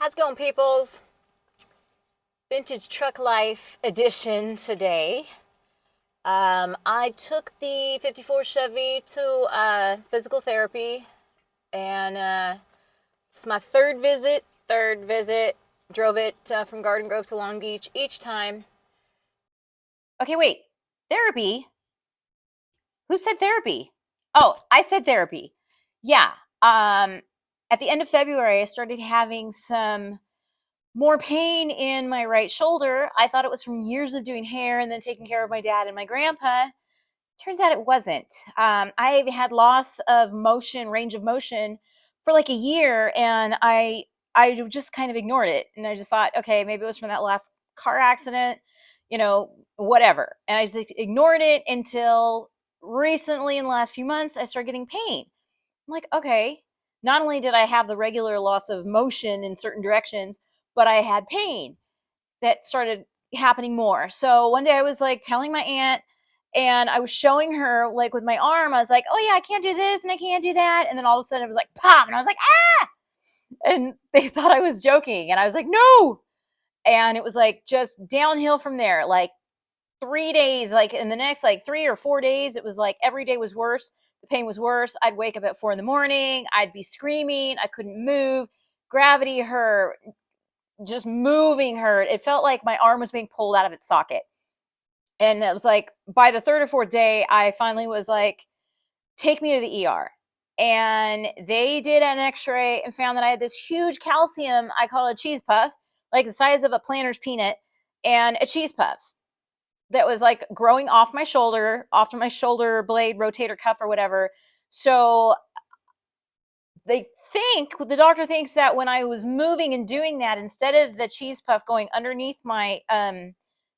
How's it going, peoples? Vintage Truck Life edition today. I took the 54 Chevy to physical therapy, and it's my third visit. Drove it from Garden Grove to Long Beach each time. Okay, wait. Therapy? Who said therapy? Oh, I said therapy. Yeah. At the end of February, I started having some more pain in my right shoulder. I thought it was from years of doing hair and then taking care of my dad and my grandpa. Turns out it wasn't. I had loss of motion, range of motion for like a year, and I just kind of ignored it. And I just thought, okay, maybe it was from that last car accident, whatever. And I just ignored it until recently in the last few months, I started getting pain. I'm like, okay, not only did I have the regular loss of motion in certain directions, but I had pain that started happening more. So one day I was like telling my aunt, and I was showing her like with my arm, I was like, oh yeah, I can't do this and I can't do that. And then all of a sudden it was like pop, and I was like, ah! And they thought I was joking. And I was like, no. And it was like just downhill from there. Like 3 days, like in the next like 3 or 4 days, it was like every day was worse. The pain was worse. I'd wake up at 4 a.m. I'd be screaming. I couldn't move. Gravity hurt. Just moving hurt. It felt like my arm was being pulled out of its socket. And it was like by the third or fourth day, I finally was like, take me to the ER. And they did an x-ray and found that I had this huge calcium, I call it a cheese puff, like the size of a planter's peanut, and a cheese puff that was like growing off my shoulder blade, rotator cuff, or whatever. So the doctor thinks that when I was moving and doing that, instead of the cheese puff going underneath my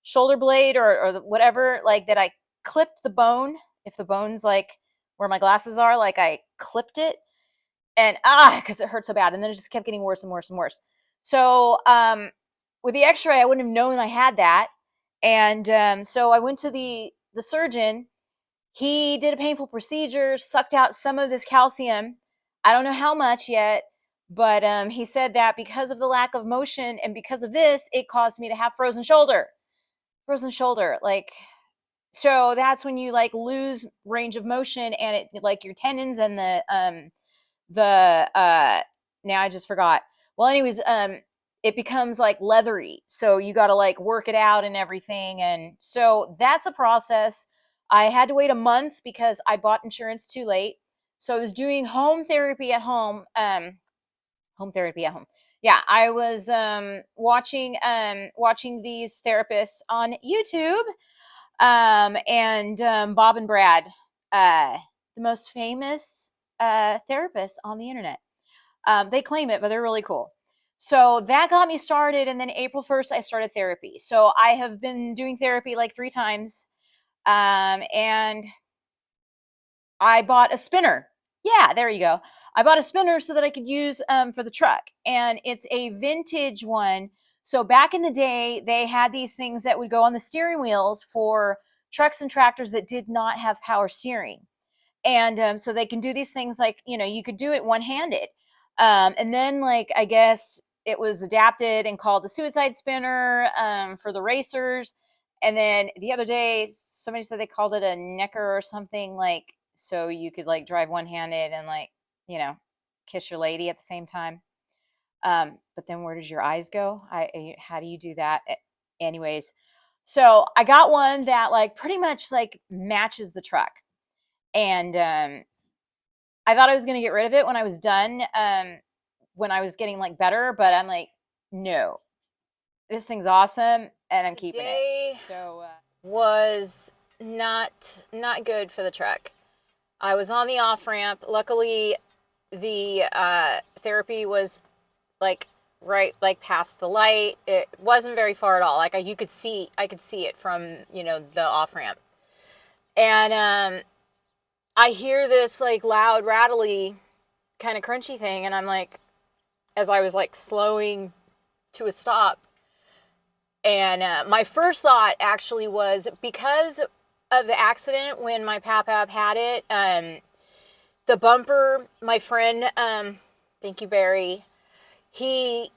shoulder blade or whatever, like that I clipped the bone. If the bone's like where my glasses are, like I clipped it, and because it hurt so bad, and then it just kept getting worse and worse and worse. So with the x-ray, I wouldn't have known I had that. And so I went to the surgeon. He did a painful procedure, sucked out some of this calcium. I don't know how much yet, but he said that because of the lack of motion and because of this, it caused me to have frozen shoulder. Frozen shoulder, like, so that's when you like lose range of motion, and it like your tendons and the now I just forgot. Well, anyways, it becomes like leathery, so you got to like work it out and everything. And so that's a process. I had to wait a month because I bought insurance too late. So I was doing home therapy at home. Home therapy at home. Yeah, I was watching these therapists on YouTube, and Bob and Brad, the most famous therapists on the internet. They claim it, but they're really cool. So that got me started. And then April 1st, I started therapy. So I have been doing therapy like 3 times. And I bought a spinner. Yeah, there you go. I bought a spinner so that I could use for the truck. And it's a vintage one. So back in the day, they had these things that would go on the steering wheels for trucks and tractors that did not have power steering. And so they can do these things like, you could do it one-handed. And then, like, I guess it was adapted and called the suicide spinner for the racers. And then the other day, somebody said they called it a necker or something, like, so you could like drive one-handed and like, kiss your lady at the same time. But then where does your eyes go? How do you do that? Anyways, so I got one that like pretty much like matches the truck. And I thought I was going to get rid of it when I was done, when I was getting like better, but I'm like, no, this thing's awesome, and I'm keeping it. So was not good for the truck. I was on the off ramp. Luckily, the therapy was like right like past the light. It wasn't very far at all. Like I could see it from the off ramp, and I hear this like loud rattly kind of crunchy thing, and I'm like, as I was like slowing to a stop, and my first thought actually was because of the accident when my pap had it, the bumper, my friend, thank you, Barry, he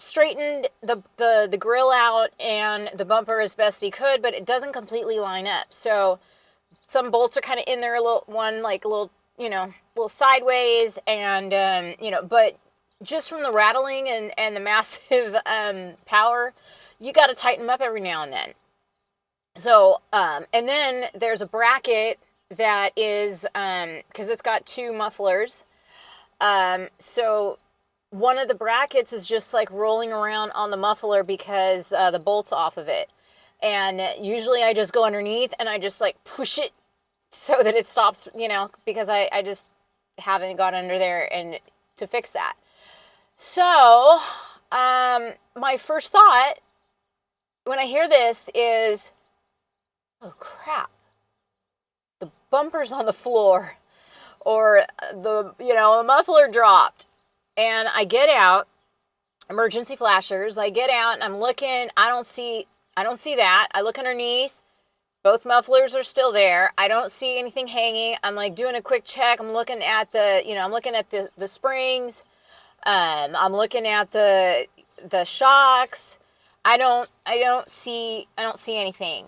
straightened the grill out and the bumper as best he could, but it doesn't completely line up. So some bolts are kind of in there, a little one like a little, little sideways, and but just from the rattling and the massive power, you got to tighten them up every now and then. So and then there's a bracket that is because it's got two mufflers. So one of the brackets is just like rolling around on the muffler because the bolt's off of it. And usually I just go underneath and I just like push it so that it stops, because I just haven't got under there and to fix that. So my first thought when I hear this is, oh crap, the bumper's on the floor, or the muffler dropped. And I get out, emergency flashers. I get out and I'm looking. I don't see that. I look underneath. Both mufflers are still there. I don't see anything hanging. I'm like doing a quick check. I'm looking at the springs. I'm looking at the shocks. I don't see anything.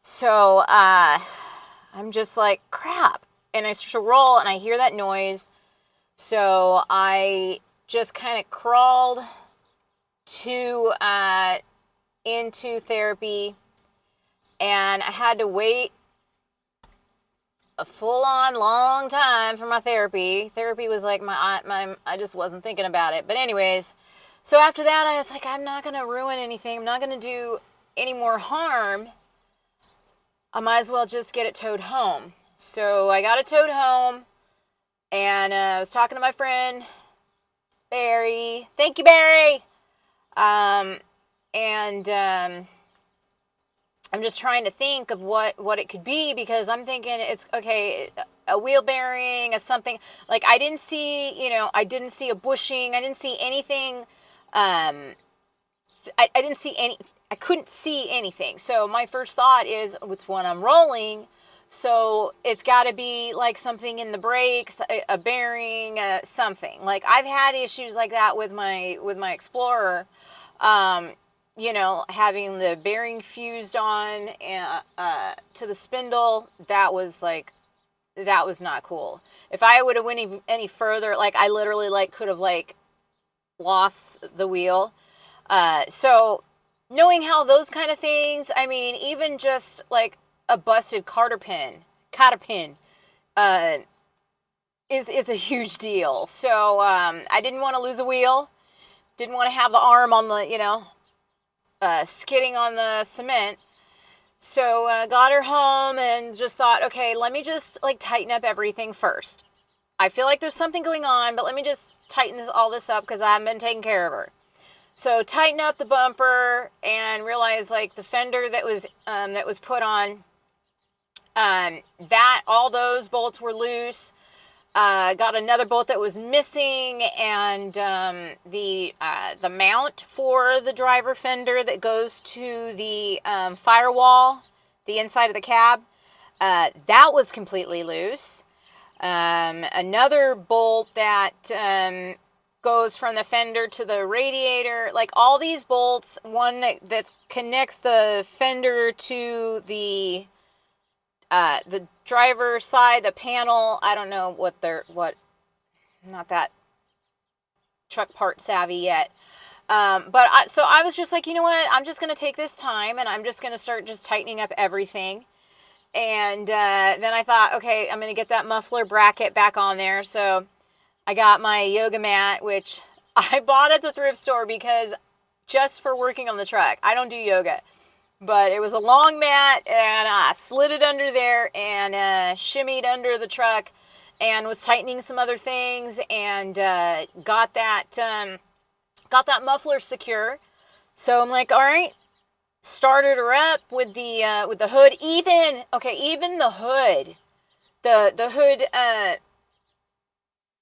So I'm just like, crap. And I start to roll and I hear that noise. So I just kind of crawled into therapy, and I had to wait a full-on long time for my therapy. Therapy was like I just wasn't thinking about it. But anyways, so after that I was like, I'm not going to ruin anything. I'm not going to do any more harm. I might as well just get it towed home. So I got it towed home. And I was talking to my friend, Barry. Thank you, Barry. I'm just trying to think of what it could be, because I'm thinking it's, okay, a wheel bearing, a something. Like, I didn't see a bushing. I didn't see anything. I didn't see any. I couldn't see anything. So my first thought is, with when I'm rolling, so it's got to be like something in the brakes, a bearing, something. Like, I've had issues like that with my Explorer, having the bearing fused on to the spindle. That was not cool. If I would have went any further, like, I literally could have lost the wheel. So knowing how those kind of things, I mean, even just like a busted cotter pin, is a huge deal. So I didn't want to lose a wheel. Didn't want to have the arm on the, skidding on the cement. So got her home and just thought, okay, let me just tighten up everything first. I feel like there's something going on, but let me just tighten all this up because I haven't been taking care of her. So tighten up the bumper and realize the fender that was put on, that all those bolts were loose. Got another bolt that was missing, and the mount for the driver fender that goes to the firewall, the inside of the cab, that was completely loose. Another bolt that goes from the fender to the radiator, all these bolts, one that connects the fender to the driver side, the panel. I don't know not that truck part savvy yet. So I was just like, you know what? I'm just going to take this time and I'm just going to start just tightening up everything. And then I thought, okay, I'm going to get that muffler bracket back on there. So I got my yoga mat, which I bought at the thrift store because just for working on the truck. I don't do yoga. But it was a long mat, and I slid it under there and shimmied under the truck and was tightening some other things, and got that muffler secure. So I'm like, all right, started her up with the hood. Even the hood, the hood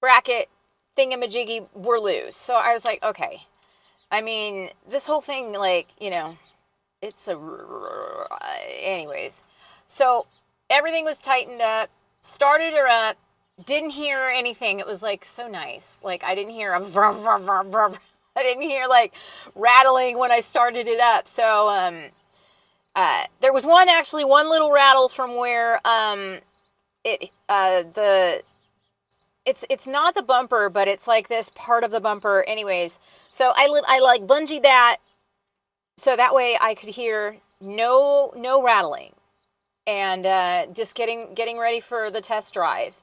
bracket thingamajiggy were loose. So I was like, okay. I mean, this whole thing, it's anyways. So everything was tightened up, started her up, didn't hear anything. It was so nice. I didn't hear a vroom, vroom, vroom, vroom. I didn't hear like rattling when I started it up. So there was one little rattle from where it's not the bumper, but it's like this part of the bumper. Anyways, so I like bungeed that so that way I could hear no rattling, and just getting ready for the test drive.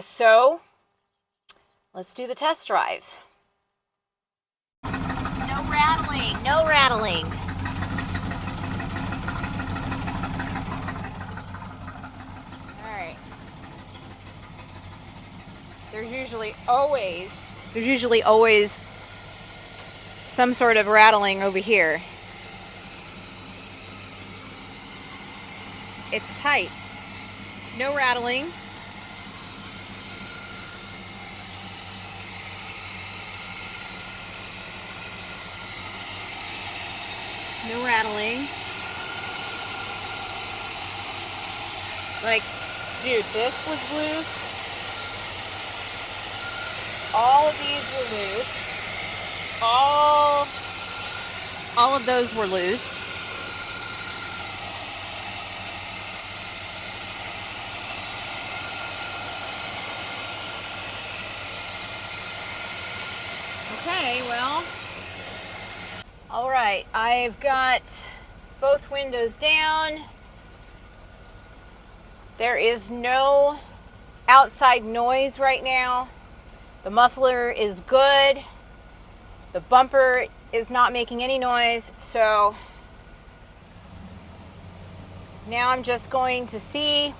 So let's do the test drive. No rattling, no rattling. All right. There's usually always some sort of rattling over here. It's tight. No rattling. No rattling. Like, dude, this was loose. All of these were loose. All of those were loose. Okay, well, all right, I've got both windows down. There is no outside noise right now. The muffler is good. The bumper is not making any noise, so now I'm just going to see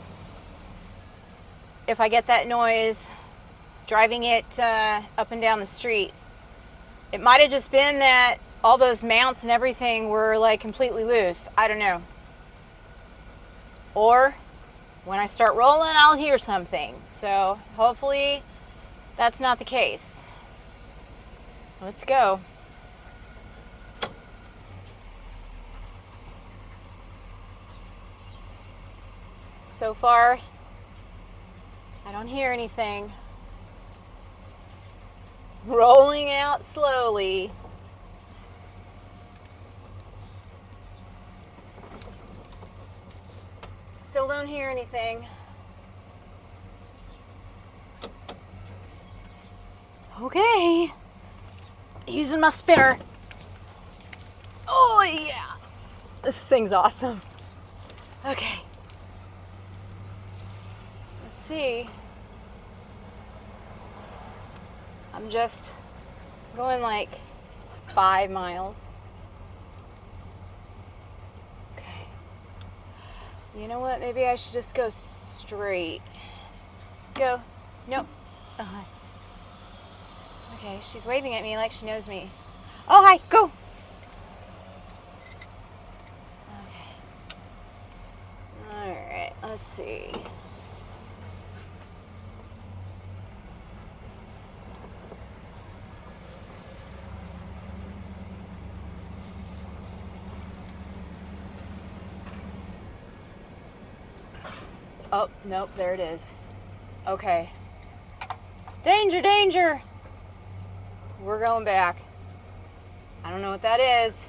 if I get that noise driving it up and down the street. It might have just been that all those mounts and everything were like completely loose. I don't know. Or when I start rolling, I'll hear something. So hopefully that's not the case. Let's go. So far, I don't hear anything. Rolling out slowly. Still don't hear anything. Okay. Using my spinner. Oh yeah. This thing's awesome. Okay. Let's see. I'm just going like 5 miles. Okay. You know what? Maybe I should just go straight. Go. Nope. Uh-huh. Okay, she's waving at me like she knows me. Oh, hi. Go. Okay. All right. Let's see. Oh, nope, there it is. Okay. Danger, danger! We're going back. I don't know what that is.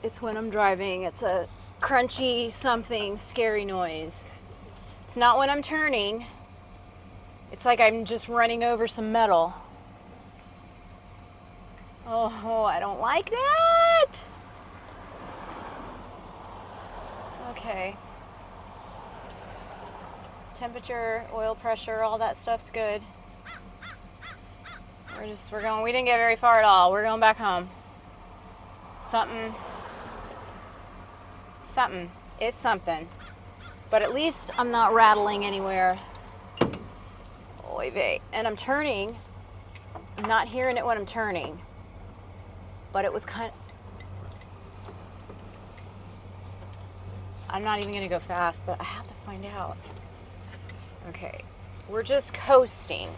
It's when I'm driving. It's a crunchy something, scary noise. It's not when I'm turning. It's like I'm just running over some metal. Oh, I don't like that! Okay. Temperature, oil pressure, all that stuff's good. We didn't get very far at all. We're going back home. Something. It's something. But at least I'm not rattling anywhere. Oy vey. And I'm turning. I'm not hearing it when I'm turning. But it was I'm not even going to go fast, but I have to find out. Okay, we're just coasting.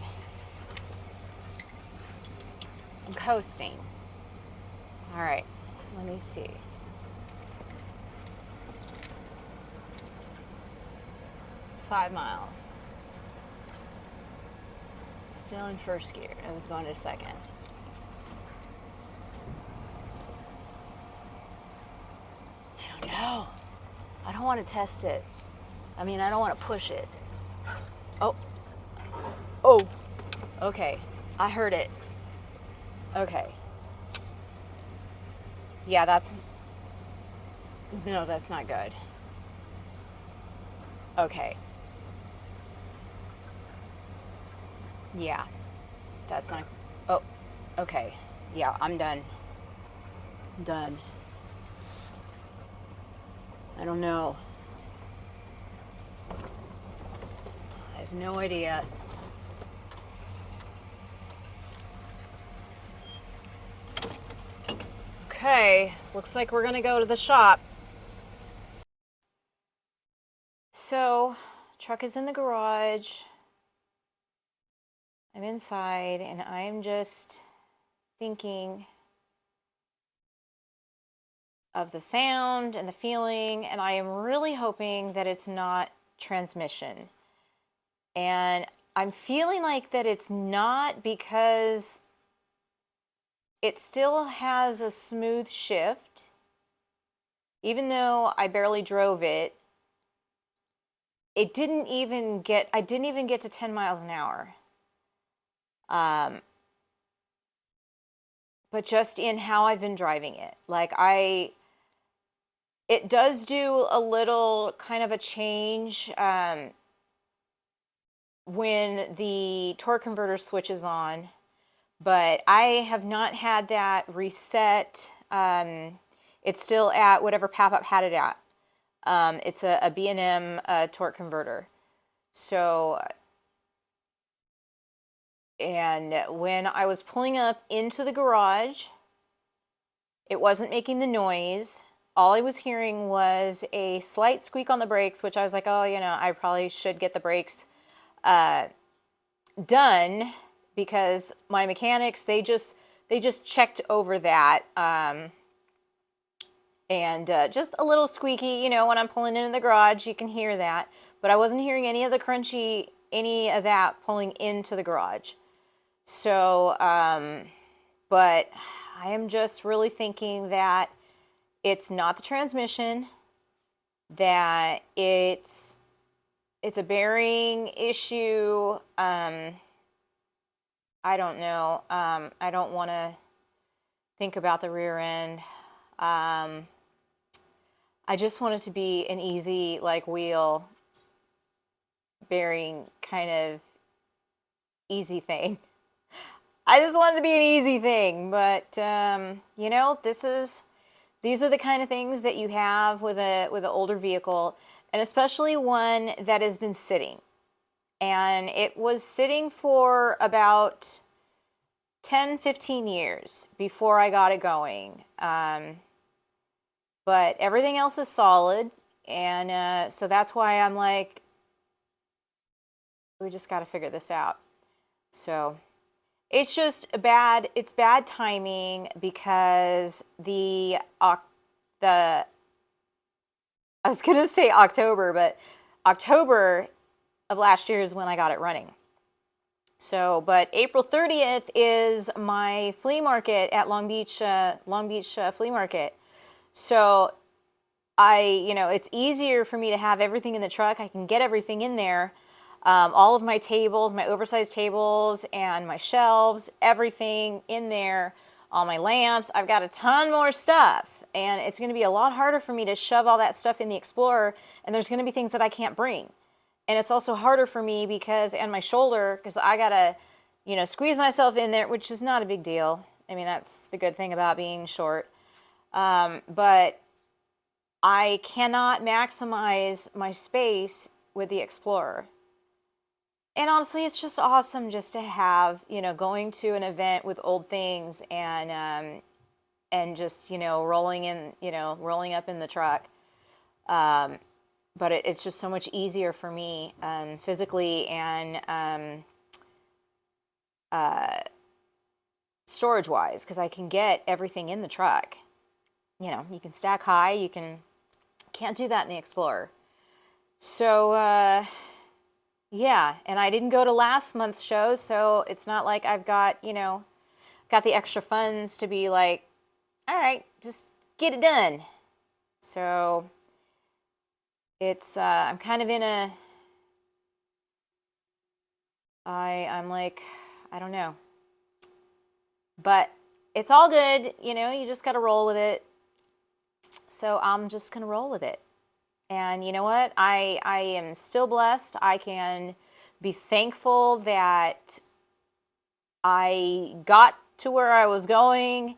I'm coasting. All right, let me see. $5 miles. Still in first gear. I was going to second. I don't know. I don't want to test it. I mean, I don't want to push it. Oh. Oh. Okay. I heard it. Okay. Yeah, that's... No, that's not good. Okay. Yeah. That's not... Oh. Okay. Yeah, I'm done. Done. I don't know. I have no idea. Okay, looks like we're gonna go to the shop. So, truck is in the garage. I'm inside and I'm just thinking of the sound and the feeling, and I am really hoping that it's not transmission. And I'm feeling like that it's not, because it still has a smooth shift. Even though I barely drove it, I didn't even get to 10 miles an hour. But just in how I've been driving it. It does do a little kind of a change when the torque converter switches on, but I have not had that reset. It's still at whatever PAP had it at. It's a B&M torque converter. So, and when I was pulling up into the garage, it wasn't making the noise. All I was hearing was a slight squeak on the brakes, which I was like, oh, I probably should get the brakes done, because my mechanics, they just checked over that. And just a little squeaky, when I'm pulling into the garage, you can hear that. But I wasn't hearing any of the crunchy, any of that pulling into the garage. So, but I am just really thinking that it's not the transmission, that it's a bearing issue. I don't know. I don't want to think about the rear end. I just want it to be an easy, wheel bearing kind of easy thing. I just want it to be an easy thing, but these are the kind of things that you have with an older vehicle, and especially one that has been sitting. And it was sitting for about 10-15 years before I got it going. But everything else is solid, and so that's why I'm like, we just got to figure this out. So it's just it's bad timing, because I was going to say October, but October of last year is when I got it running. So, but April 30th is my flea market at Long Beach Flea Market. So it's easier for me to have everything in the truck. I can get everything in there. All of my tables, my oversized tables, and my shelves, everything in there, all my lamps. I've got a ton more stuff, and it's going to be a lot harder for me to shove all that stuff in the Explorer, and there's going to be things that I can't bring. And it's also harder for me and my shoulder, because I got to, squeeze myself in there, which is not a big deal. I mean, that's the good thing about being short. But I cannot maximize my space with the Explorer. And honestly, it's just awesome just to have, going to an event with old things and just, rolling up in the truck. But it's just so much easier for me physically and storage-wise, because I can get everything in the truck. You can stack high. Can't do that in the Explorer. So, Yeah, and I didn't go to last month's show, so it's not like I've got, got the extra funds to be like, all right, just get it done. So it's I'm kind of in a I'm like, I don't know. But it's all good, you just got to roll with it. So I'm just going to roll with it. And you know what? I am still blessed. I can be thankful that I got to where I was going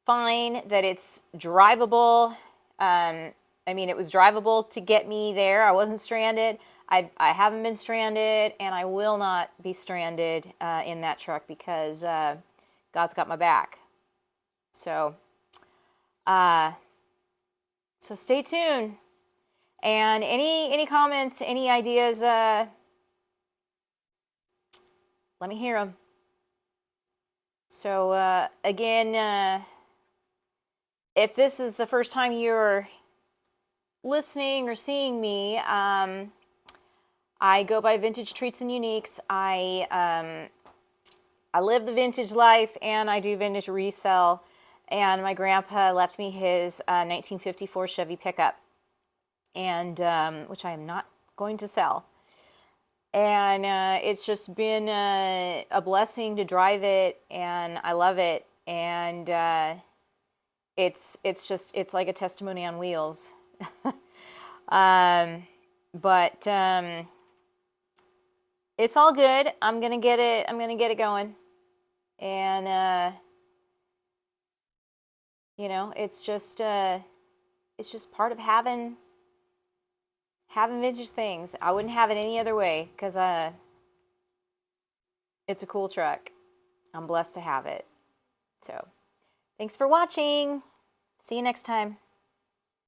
fine, that it's drivable. I mean, it was drivable to get me there. I wasn't stranded. I haven't been stranded, and I will not be stranded in that truck because God's got my back. So, uh, so stay tuned. And any comments, any ideas, let me hear them. So again, if this is the first time you're listening or seeing me, I go by Vintage Treats and Uniques. I live the vintage life and I do vintage resell. And my grandpa left me his 1954 Chevy pickup, and which I am not going to sell. And it's just been a blessing to drive it, and I love it. And it's like a testimony on wheels. But it's all good. I'm gonna get it. I'm gonna get it going, and it's just part of having vintage things. I wouldn't have it any other way because it's a cool truck. I'm blessed to have it. So, thanks for watching. See you next time.